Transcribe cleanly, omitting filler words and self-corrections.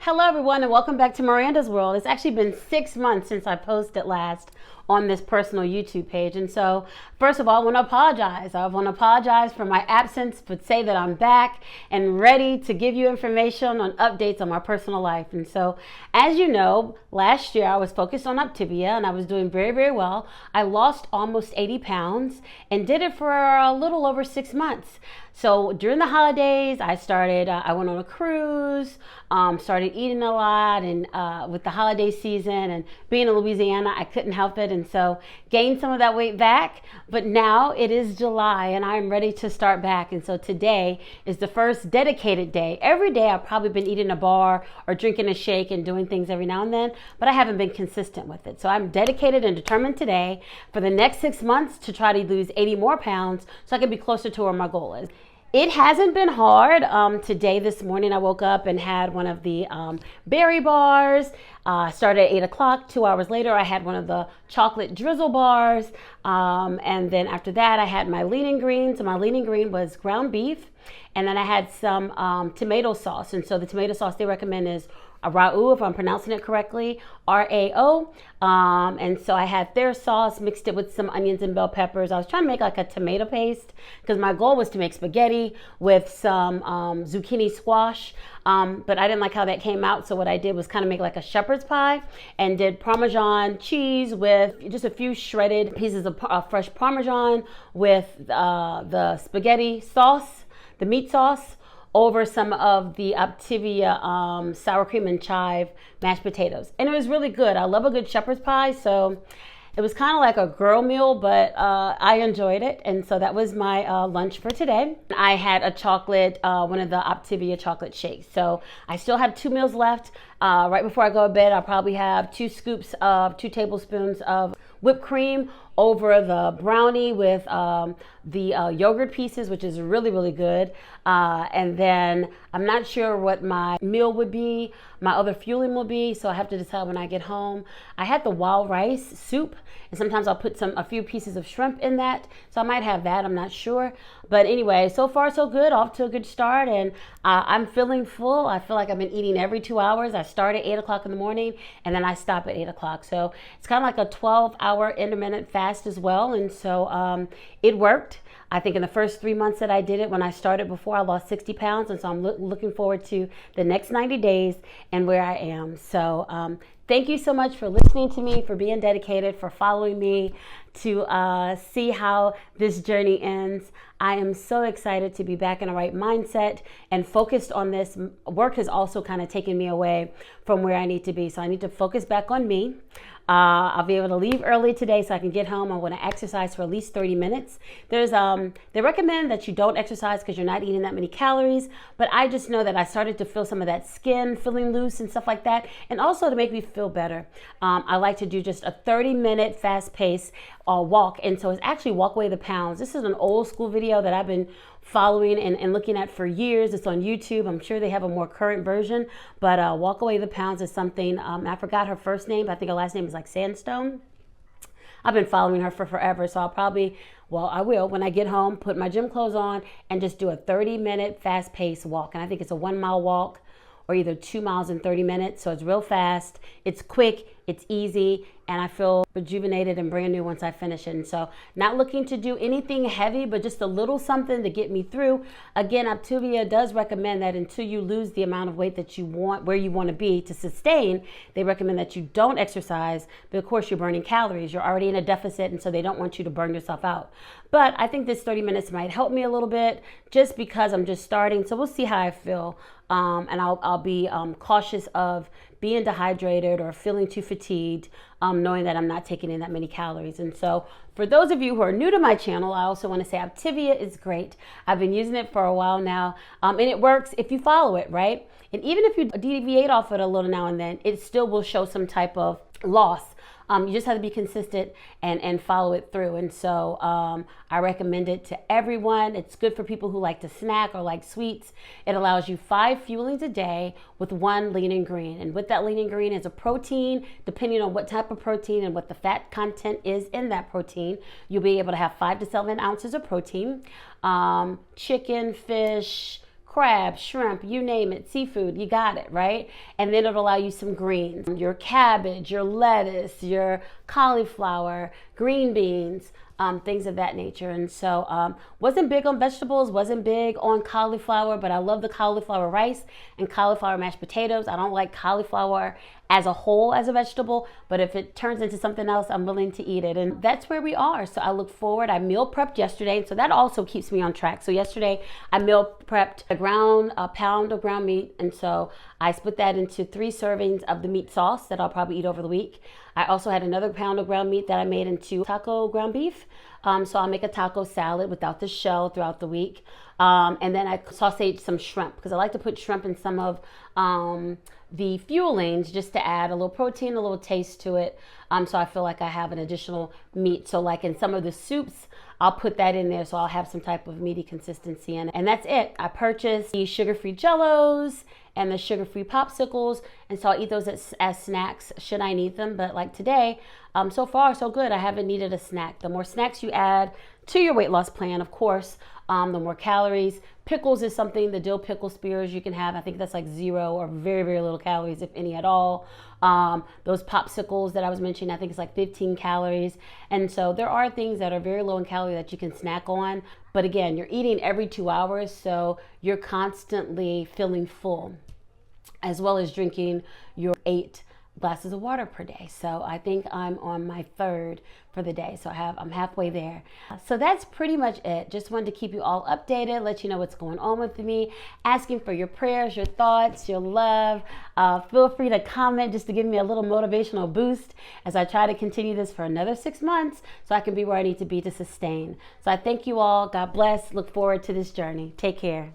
Hello everyone and welcome back to Miranda's World. It's actually been 6 months since I posted last on this personal YouTube page. And so first of all, I want to apologize. I want to apologize for my absence, but say that I'm back and ready to give you information on updates on my personal life. And so as you know, last year I was focused on Optavia and I was doing very, very well. I lost almost 80 pounds and did it for a little over 6 months. So during the holidays, I went on a cruise, started eating a lot, and with the holiday season and being in Louisiana, I couldn't help it. And so gained some of that weight back, but now it is July and I'm ready to start back. And so today is the first dedicated day. Every day I've probably been eating a bar or drinking a shake and doing things every now and then, but I haven't been consistent with it. So I'm dedicated and determined today for the next 6 months to try to lose 80 more pounds so I can be closer to where my goal is. It hasn't been hard. Today, this morning, I woke up and had one of the berry bars. Started at 8 o'clock. 2 hours later, I had one of the chocolate drizzle bars. And then after that, I had my lean green. So my lean green was ground beef. And then I had some tomato sauce. And so the tomato sauce they recommend is a Rao, if I'm pronouncing it correctly, R-A-O. And so I had their sauce, mixed it with some onions and bell peppers. I was trying to make like a tomato paste because my goal was to make spaghetti with some zucchini squash. But I didn't like how that came out. So what I did was kind of make like a shepherd's pie and did Parmesan cheese with just a few shredded pieces of fresh Parmesan with the spaghetti sauce, the meat sauce, over some of the Optavia sour cream and chive mashed potatoes. And it was really good. I love a good shepherd's pie, so it was kind of like a girl meal, but I enjoyed it. And so that was my lunch for today. I had a chocolate, one of the Optavia chocolate shakes. So I still have 2 meals left. Right before I go to bed, I'll probably have 2 tablespoons of whipped cream over the brownie with the yogurt pieces, which is really, really good. And then I'm not sure what my meal would be, my other fueling will be, so I have to decide when I get home. I had the wild rice soup, and sometimes I'll put a few pieces of shrimp in that, so I might have that, I'm not sure. But anyway, so far so good, off to a good start, and I'm feeling full. I feel like I've been eating every 2 hours. I start at 8 o'clock in the morning, and then I stop at 8 o'clock. So it's kind of like a 12-hour intermittent fast as well, and so it worked. I think in the first 3 months that I did it, when I started before, I lost 60 pounds. And so I'm looking forward to the next 90 days and where I am. So thank you so much for listening to me, for being dedicated, for following me to see how this journey ends. I am so excited to be back in the right mindset and focused on this. Work has also kind of taken me away from where I need to be. So I need to focus back on me. I'll be able to leave early today so I can get home. I want to exercise for at least 30 minutes. They recommend that you don't exercise because you're not eating that many calories, but I just know that I started to feel some of that skin feeling loose and stuff like that, and also to make me feel better. I like to do just a 30-minute fast-paced walk, and so it's actually Walk Away the Pounds. This is an old school video that I've been following and looking at for years. It's on YouTube. I'm sure they have a more current version, but Walk Away the Pounds is something, I forgot her first name, but I think her last name is like Sandstone. I've been following her for forever, so I will, when I get home, put my gym clothes on and just do a 30-minute fast-paced walk. And I think it's a 1-mile walk or either 2 miles in 30 minutes. So it's real fast, it's quick, it's easy, and I feel rejuvenated and brand new once I finish it. And so not looking to do anything heavy, but just a little something to get me through. Again, Optavia does recommend that until you lose the amount of weight that you want, where you want to be to sustain, they recommend that you don't exercise, but of course you're burning calories. You're already in a deficit, and so they don't want you to burn yourself out. But I think this 30 minutes might help me a little bit just because I'm just starting. So we'll see how I feel. And I'll be cautious of being dehydrated or feeling too fatigued, knowing that I'm not taking in that many calories. And so for those of you who are new to my channel, I also want to say Optavia is great. I've been using it for a while now, and it works if you follow it, right? And even if you deviate off it a little now and then, it still will show some type of loss. You just have to be consistent and follow it through. And so I recommend it to everyone. It's good for people who like to snack or like sweets. It allows you 5 fuelings a day with 1 lean and green. And with that lean and green is a protein, depending on what type of protein and what the fat content is in that protein. You'll be able to have 5 to 7 ounces of protein. Chicken, fish, crab, shrimp, you name it, seafood, you got it, right? And then it'll allow you some greens, your cabbage, your lettuce, your cauliflower, green beans, things of that nature. And so wasn't big on vegetables, wasn't big on cauliflower, but I love the cauliflower rice and cauliflower mashed potatoes. I don't like cauliflower as a whole as a vegetable, but if it turns into something else, I'm willing to eat it. And that's where we are. So I look forward. I meal prepped yesterday, so that also keeps me on track. So yesterday I meal prepped a pound of ground meat, and so I split that into 3 servings of the meat sauce that I'll probably eat over the week. I also had another pound of ground meat that I made into taco ground beef. So I'll make a taco salad without the shell throughout the week. And then I sauteed some shrimp because I like to put shrimp in some of the Fuelings just to add a little protein, a little taste to it. So I feel like I have an additional meat. So like in some of the soups, I'll put that in there so I'll have some type of meaty consistency in it. And that's it. I purchased the sugar-free Jellos and the sugar-free popsicles, and so I'll eat those as snacks should I need them. But like today, so far so good. I haven't needed a snack. The more snacks you add to your weight loss plan, of course, the more calories. Pickles is something, the dill pickle spears you can have. I think that's like 0 or very, very little calories, if any at all. Those popsicles that I was mentioning, I think it's like 15 calories. And so there are things that are very low in calorie that you can snack on. But again, you're eating every 2 hours, so you're constantly feeling full, as well as drinking your 8 glasses of water per day. So I think I'm on my 3rd for the day. So I'm halfway there. So that's pretty much it. Just wanted to keep you all updated, let you know what's going on with me, asking for your prayers, your thoughts, your love. Feel free to comment just to give me a little motivational boost as I try to continue this for another 6 months so I can be where I need to be to sustain. So I thank you all. God bless. Look forward to this journey. Take care.